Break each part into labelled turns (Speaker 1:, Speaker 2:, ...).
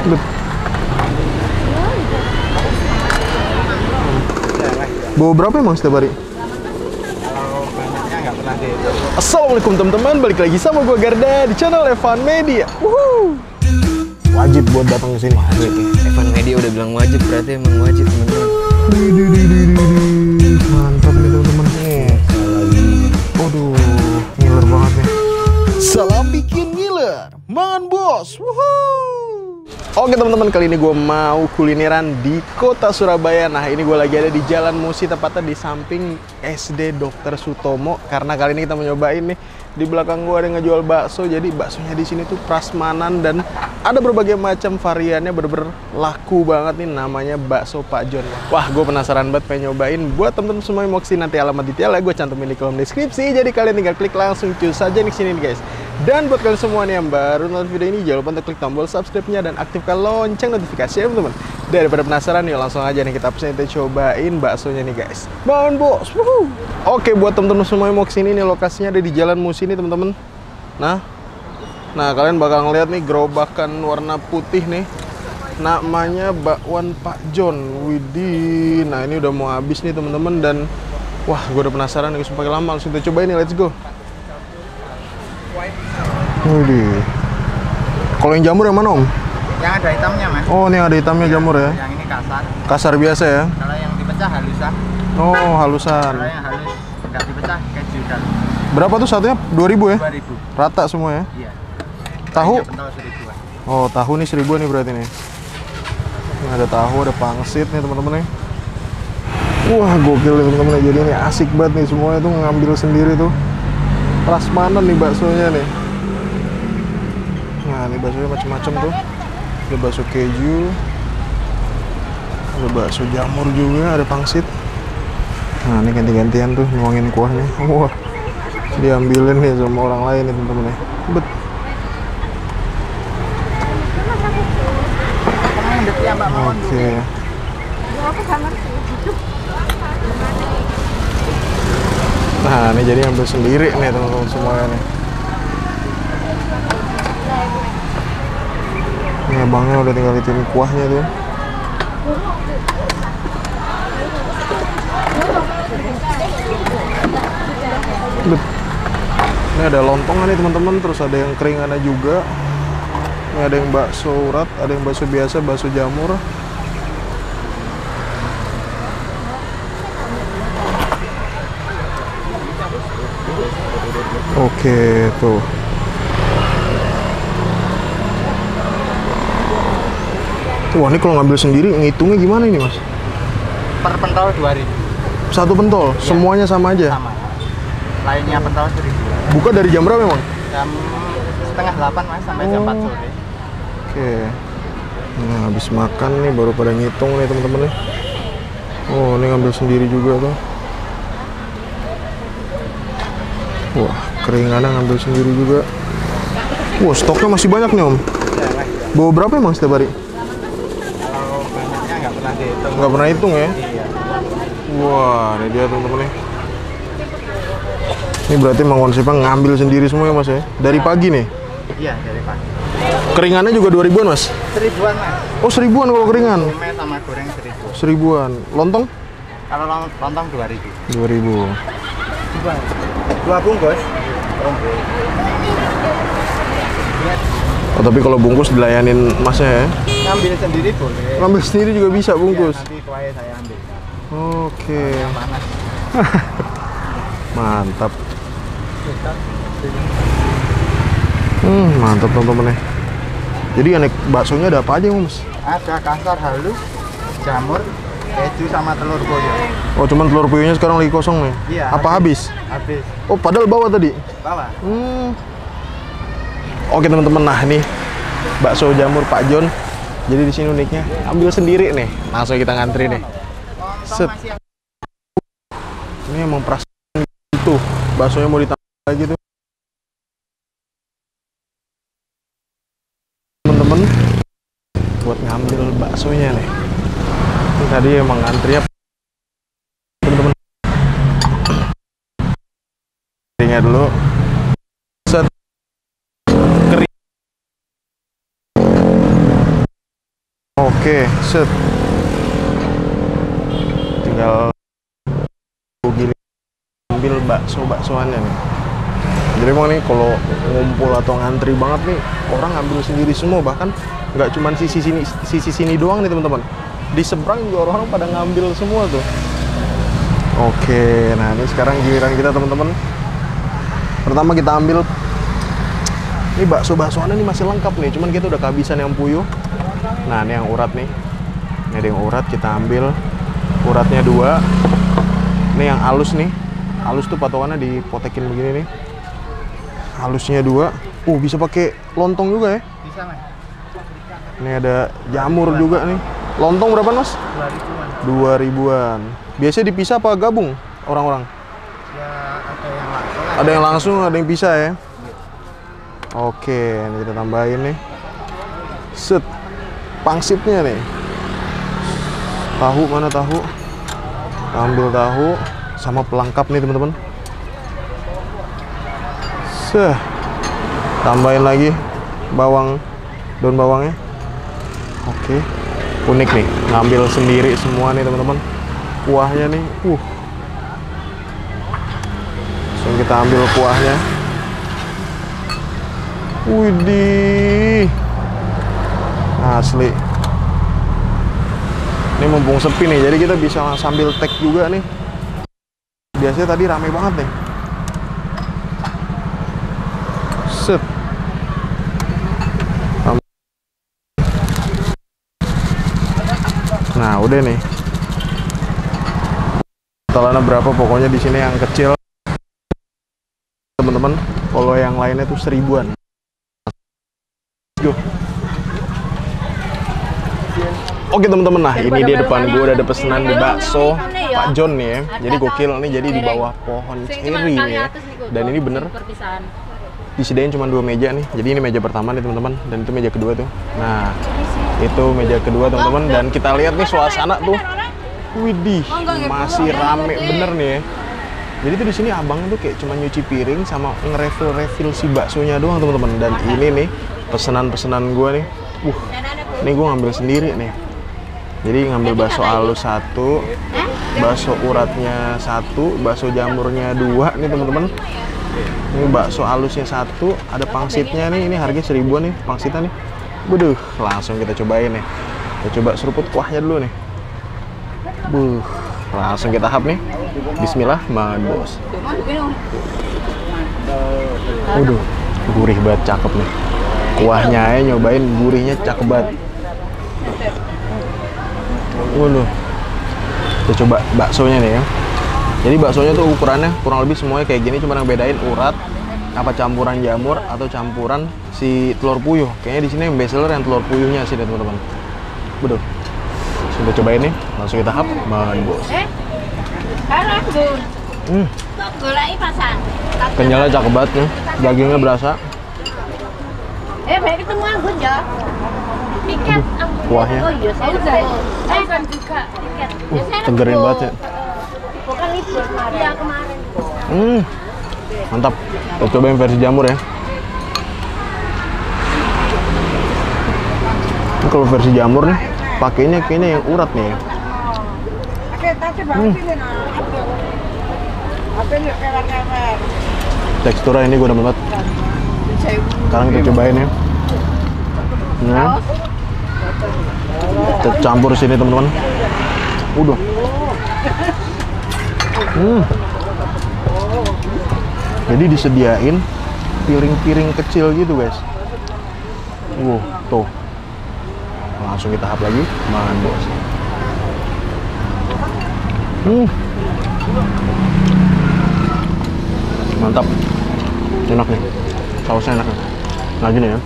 Speaker 1: Bet. Bawa berapa emang setiap hari?
Speaker 2: Kalau banyaknya nggak pernah dihitung.
Speaker 1: Assalamualaikum teman-teman, balik lagi sama gua Garda di channel Evan Media. Wuhu. Wajib buat datang ke sini.
Speaker 2: Wajib ya. Evan Media udah bilang wajib, berarti emang wajib teman-teman.
Speaker 1: Mantap nih teman-teman. Waduh, ngiler banget nih. Salam bikin ngiler, mangan bos. Wuhu. Oke teman-teman, kali ini gue mau kulineran di kota Surabaya. Nah ini gue lagi ada di Jalan Musi, tepatnya di samping SD Dr. Sutomo. Karena kali ini kita mau nyobain nih, di belakang gue ada yang ngejual bakso. Jadi baksonya di sini tuh prasmanan dan ada berbagai macam variannya, bener-bener laku banget nih, namanya bakso Pak John. Wah, gue penasaran banget pengen nyobain. Buat temen-temen semua yang mau kesini, nanti alamat detailnya gue cantumin di kolom deskripsi. Jadi kalian tinggal klik langsung cus saja nih sini nih guys. Dan buat kalian semua nih yang baru nonton video ini, jangan lupa untuk klik tombol subscribe-nya dan aktifkan lonceng notifikasi ya teman-teman. Daripada penasaran, yuk langsung aja nih kita pesen, kita cobain baksonya nih guys. Bangun bos. Wuhu. Oke, buat teman-teman semua yang mau kesini nih, lokasinya ada di Jalan Musi nih teman-teman. Nah kalian bakal ngeliat nih gerobakan warna putih nih, namanya bakwan Pak John. Widih, nah ini udah mau habis nih teman-teman, dan wah gue udah penasaran nih, supaya lama langsung kita cobain nih, let's go. Widih, kalau yang jamur yang mana om?
Speaker 2: Yang ada hitamnya mas.
Speaker 1: Oh ini ada hitamnya ya, jamur ya?
Speaker 2: Yang ini kasar.
Speaker 1: Kasar biasa ya?
Speaker 2: Kalau yang dipecah halusan.
Speaker 1: Oh halusan.
Speaker 2: Kalau yang halus nggak dipecah keju dan.
Speaker 1: Berapa tuh satunya? 2000 ya?
Speaker 2: 2000.
Speaker 1: Rata semua ya?
Speaker 2: Iya.
Speaker 1: Tahu?
Speaker 2: Pentol 1000-an.
Speaker 1: Oh tahu nih 1000 nih berarti nih. Ini ada tahu, ada pangsit nih teman-teman nih. Wah gokil nih teman-teman, jadi ini asik banget nih, semuanya tuh ngambil sendiri tuh. Prasmanan nih baksonya nih. Nah ini baksonya macam-macam tuh. Ada bakso keju, ada bakso jamur juga, ada pangsit. Nah ini ganti-gantian tuh nuangin kuahnya. Wah diambilin nih sama orang lain nih teman-teman nih. Bet. Oke. Nah ini jadi ambil sendiri nih teman-teman semuanya nih. Ini abangnya udah tinggal itimin kuahnya tuh. Bet. Ini ada lontongnya nih teman-teman, terus ada yang keringannya juga. Ini ada yang bakso urat, ada yang bakso biasa, bakso jamur. Oke, tuh. Wah, ini kalau ngambil sendiri ngitungnya gimana ini, Mas?
Speaker 2: Per pentol 2000.
Speaker 1: Satu pentol,
Speaker 2: ya.
Speaker 1: Semuanya sama aja?
Speaker 2: Sama. Lainnya pentol 1000.
Speaker 1: Buka dari jam berapa memang?
Speaker 2: Jam setengah 8 mas, sampai jam 4 sore.
Speaker 1: Oke. Nah, habis makan nih baru pada ngitung nih teman-teman nih. Oh, ini ngambil sendiri juga tuh. Wah, keringannya ngambil sendiri juga. Wah, stoknya masih banyak nih om. Bawa berapa emang setiap hari?
Speaker 2: Kalau banyaknya nggak pernah dihitung.
Speaker 1: Nggak pernah hitung ya?
Speaker 2: Iya.
Speaker 1: Wah, ini dia teman-teman nih. Ini berarti emang konsepnya ngambil sendiri semua ya mas ya? Dari pagi nih?
Speaker 2: Iya, dari pagi.
Speaker 1: Keringannya juga 2000-an mas?
Speaker 2: 1000-an mas.
Speaker 1: Oh 1000-an kalau keringan?
Speaker 2: Tume sama goreng 1000.
Speaker 1: 1000-an. Lontong?
Speaker 2: Kalau lontong 2000.
Speaker 1: 2000.
Speaker 2: Dua bungkus.
Speaker 1: Oh tapi kalau bungkus dilayanin masnya ya?
Speaker 2: Ngambil sendiri boleh.
Speaker 1: Ngambil sendiri juga bisa bungkus?
Speaker 2: Iya, nanti kuahnya saya ambil.
Speaker 1: Oke.
Speaker 2: Panas.
Speaker 1: Mantap. Mantap teman-teman ya. Jadi aneh baksonya ada apa aja mas?
Speaker 2: Ada kasar halus, jamur, keju sama telur puyuh.
Speaker 1: Oh cuman telur puyuhnya sekarang lagi kosong nih?
Speaker 2: Iya.
Speaker 1: Apa habis?
Speaker 2: Habis.
Speaker 1: Oh padahal bawa tadi?
Speaker 2: Bawa.
Speaker 1: Oke teman-teman, nah ini bakso jamur Pak John. Jadi di sini uniknya ambil sendiri nih. Langsung kita ngantri nih. Set. Ini emang perasaan gitu. Baksonya mau ditambah lagi tuh. Teman-teman buat ngambil baksonya nih. Ini tadi emang antrinya teman-teman. Tinggal dulu. Set. Oke, set. Tinggal ambil bakso-baksoannya nih. Jadi emang nih kalau ngumpul atau ngantri banget nih, orang ngambil sendiri semua, bahkan nggak cuma sisi sini doang nih teman-teman. Di seberang juga orang pada ngambil semua tuh. Oke, nah ini sekarang giliran kita teman-teman. Pertama kita ambil ini bakso-baksoannya nih masih lengkap nih, cuman kita udah kehabisan yang puyuh. Nah ini yang urat nih, ini ada yang urat, kita ambil uratnya 2. Ini yang halus nih, halus tuh patokannya dipotekin begini nih, halusnya 2. Bisa pakai lontong juga ya.
Speaker 2: Bisa, Mas.
Speaker 1: Ini ada jamur juga nih. Lontong berapa Mas?
Speaker 2: 2.000-an.
Speaker 1: 2.000-an. Biasanya dipisah apa gabung orang-orang?
Speaker 2: Ya ada yang langsung.
Speaker 1: Ada yang langsung, ada yang pisah ya. Oke, ini kita tambahin nih. Set. Pangsitnya nih. Tahu, mana tahu? Kita ambil tahu sama pelengkap nih teman-teman. Tambahin lagi bawang, daun bawangnya. Oke. Unik nih, ngambil sendiri semua nih teman-teman. Kuahnya nih, langsung kita ambil kuahnya. Widih, asli. Ini mumpung sepi nih, jadi kita bisa sambil tag juga nih. Biasanya tadi rame banget nih. Set. Nah, udah nih. Totalnya berapa? Pokoknya di sini yang kecil, teman-teman. Kalau yang lainnya tuh 1.000-an. Go. Oke teman-teman, nah ini dia depan gue udah ada pesanan di bakso Pak John nih ya. Jadi gokil nih, jadi di bawah pohon ceri nih ya. Dan ini bener disediain cuma 2 meja nih. Jadi ini meja pertama nih teman-teman, dan itu meja kedua tuh. Nah, itu meja kedua teman-teman, dan kita lihat nih suasana tuh. Widih, masih rame bener nih ya. Jadi tuh di sini abang tuh kayak cuma nyuci piring sama nge-refill si baksonya doang teman-teman. Dan ini nih pesanan-pesanan gue nih. Ini gue ngambil sendiri nih. Jadi ngambil bakso halus 1, bakso uratnya 1, bakso jamurnya 2 nih teman-teman. Ini bakso halusnya 1, ada pangsitnya nih. Ini harganya 1.000-an nih pangsitnya nih. Waduh, langsung kita cobain nih. Kita coba seruput kuahnya dulu nih. Langsung kita hap nih. Bismillah, man bos. Waduh, gurih banget, cakep nih. Kuahnya ya, nyobain, gurihnya cakep banget. Waduh. Kita coba baksonya nih ya. Jadi baksonya tuh ukurannya kurang lebih semuanya kayak gini, cuma yang bedain urat apa campuran jamur atau campuran si telur puyuh. Kayaknya di sini yang best seller yang telur puyuhnya sih teman-teman. Waduh. Sudah cobain nih, langsung kita hap, man bos. Kenyalnya cakep banget nih, dagingnya berasa.
Speaker 3: Baik ketemu aku ya. Tiket
Speaker 1: kuahnya.
Speaker 3: Oh iya, saya kan juga tiket.
Speaker 1: Segerin banget ya.
Speaker 3: Bukan itu kemarin. Iya, kemarin.
Speaker 1: Mantap. Kita cobain versi jamur ya. Ini kalau versi jamur nih, pakainya kayaknya yang urat nih. Teksturnya ini gue demen banget. Sekarang kita cobain ya. Kita campur sini teman-teman. Udah. Jadi disediain piring-piring kecil gitu guys. Tuh. Langsung kita hap lagi, man bos. Mantap, enak nih, sausnya enak nih. Nah gini ya.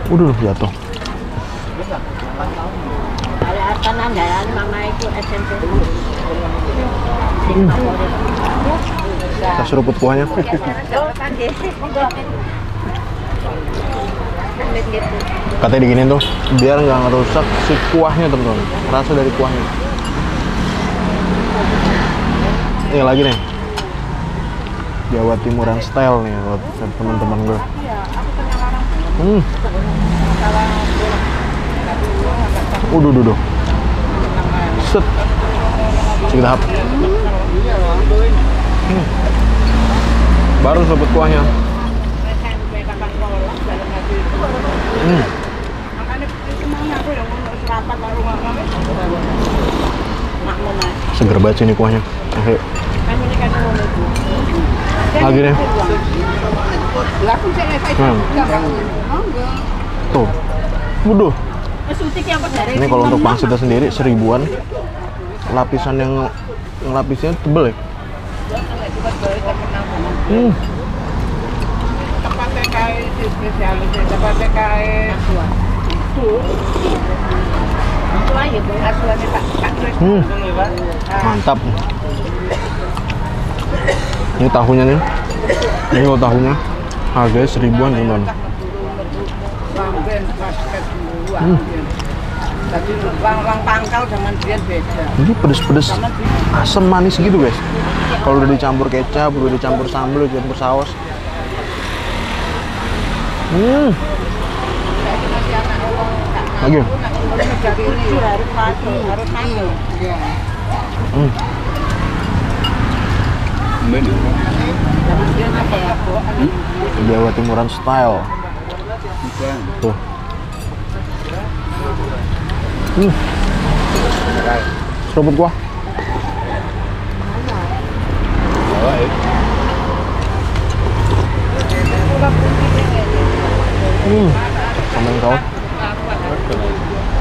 Speaker 1: Udah jatuh. Kita seruput kuahnya. Katanya diginin tuh biar nggak ngerusak si kuahnya teman-teman, rasa dari kuahnya. Ini lagi nih Jawa Timuran style nih buat teman-teman gue. Duh. Set. Kita hap. Baru seruput kuahnya. Seger banget sih ini kuahnya. Oke. Lagi deh. Tuh. Waduh. Ini kalau untuk pangsitnya sendiri 1000-an. Lapisan yang lapisnya tebel ya. Mantap. Ini tahunya nih. Ini kalau tahunya harganya 1000-an teman-teman.
Speaker 2: Pangkal zaman dia beda.
Speaker 1: Ini pedes-pedes, asam manis gitu guys. Kalau udah dicampur kecap, udah dicampur sambal, udah dicampur saus. Lagi. Jawa Timuran style. Tuh. Seruput kuah. Tambahin saus.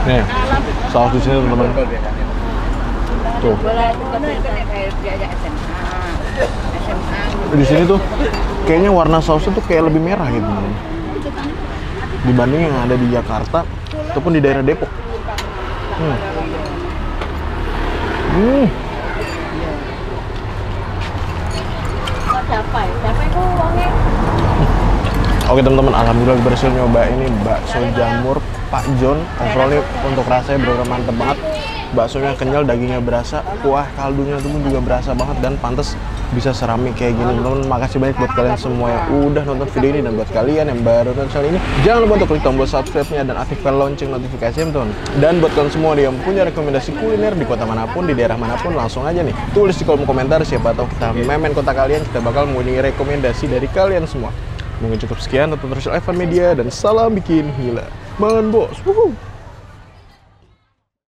Speaker 1: Nih, saus di sini teman-teman. Tuh. Di sini tuh kayaknya warna sausnya tuh kayak lebih merah gitu teman-teman. Dibanding yang ada di Jakarta ataupun di daerah Depok. Oke teman-teman, alhamdulillah berhasil nyoba ini bakso jamur Pak John. Overall nih untuk rasanya bener-bener mantep banget. Baksonya kenyal, dagingnya berasa, kuah kaldunya tuh juga berasa banget dan pantas bisa serami kayak gini. Teman-teman, makasih banyak buat kalian semua yang udah nonton video ini, dan buat kalian yang baru nonton channel ini, jangan lupa untuk klik tombol subscribe-nya dan aktifkan lonceng notifikasinya, teman. Dan buat kalian semua yang punya rekomendasi kuliner di kota manapun, di daerah manapun, langsung aja nih tulis di kolom komentar. Siapa tahu kita memen kota kalian, kita bakal mengunjungi rekomendasi dari kalian semua. Mungkin cukup sekian, tonton terus Evan Media dan salam bikin gila. Mangan bos. Wuhu.